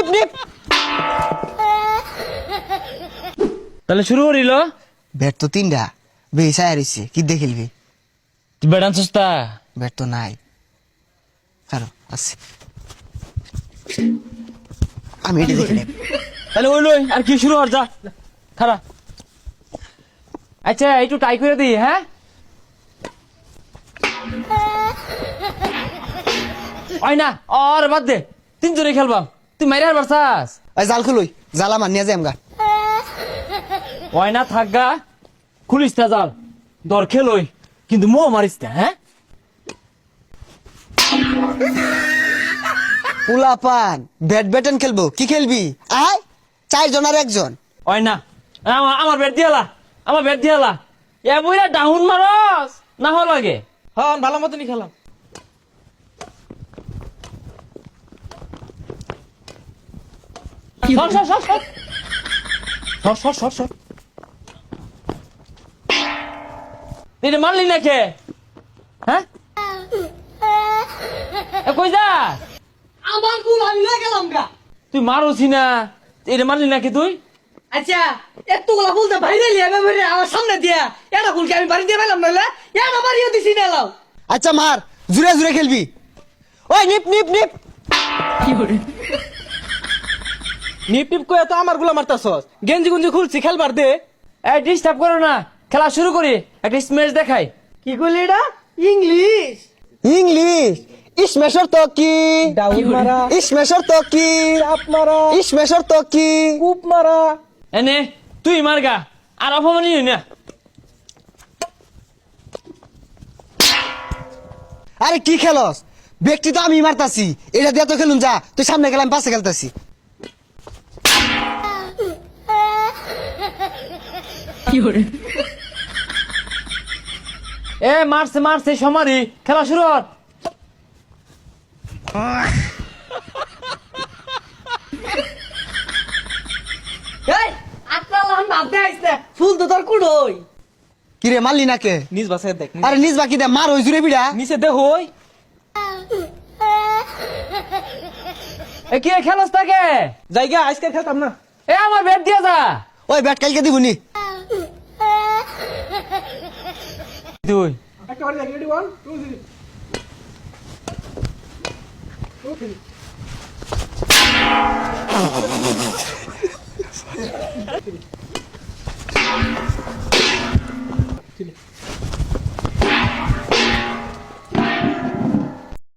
নিপ নিপ। তাহলে শুরু করিল। ব্যাট তো তিনটা বেসায় আরিছে কি দিয়ে খেলবি? তুই ব্যাট আনছিস তা? ব্যাট তো নাই। কারো আছে, আমি এটা দেখে নেব। তাহলে ওই লই আর কি শুরু কর যা খারা। আচ্ছা একটু টাই করে দিই। হ্যাঁ ওই না আর বাদ দে, তিনজনে খেলবাম। তুই মাইরে আর বারসাস। ওই জাল খুলই, জালা মানিয়া যাই আমগা। ওই না থাকগা, খুলিস তা জাল দর খেলই, কিন্তু মো মারিস না। হ্যাঁ পোলাপান ব্যাডমিন্টন খেলবো, কি খেলবি? আয় 4 জন আর 1 জন। ওই না আমার ব্যাট দিয়ালা, আমার ব্যাট দিয়ালা। এ বইরা ডাউন মারস না হল লাগে। হ্যাঁ ভালো মতনই খেলাম। সর সর সর সর সর সর সর সর। তুই মারলি না কে? হ্যাঁ কই যা? আমার গুল আমি না গেলাম গা। তুই মারোছি না, এটা মারলি নাকি তুই? আচ্ছা এতগুলা ফুল তো বাইরে লিয়ে আমার সামনে দিয়া এটা ফুলকে আমি বাড়ি দিয়ে পেলাম নইলে এটা বাড়িও দিছি না লাও। আচ্ছা মার, জুড়ে জুড়ে খেলবি। ওই নিপ নিপ নিপ। নিপ টিপ কয়ে তো আমার গুলা মারতাছস। গেঞ্জি গুঞ্জি খুলছি খেলবার দে। এই ডিস্টার্ব করো না, খেলা শুরু করি। একটা স্ম্যাশ দেখাই। কি কইলি এটা? ইংলিশ। ইংলিশ ইসমেশর তো কি? ডাউন মারা, ইসমেশর তো কি? চাপ মারা, ইসমেশর তো কি? কূপ মারা। এনে তুই মারগা আর অপমানি না। আরে কি খেলস? ব্যক্তি তো আমি মারতাছি, এটা দিয়ে তো খেলুন যা। তুই সামনে গেলাম, পাশে খেলতাছি। এ মারছে মারছে সমারি, খেলা শুরু কর। এই আত্রা লান ভাবতে আইছে ফুল তো তোর কুড়ই। কি রে মারলি না কে? নিজ বাসে দেখ। আরে নিজ বাকি দে, মার ওই জুড়ে বিড়া। নিচে দেখ হই। এ কি খেলস তাকে? জায়গা আজকে খেলতাম না। এ আমার ব্যাট দিয়ে যা। ওই ব্যাট কালকে দিবনি। তুই একেবারে রেডি 1 2 3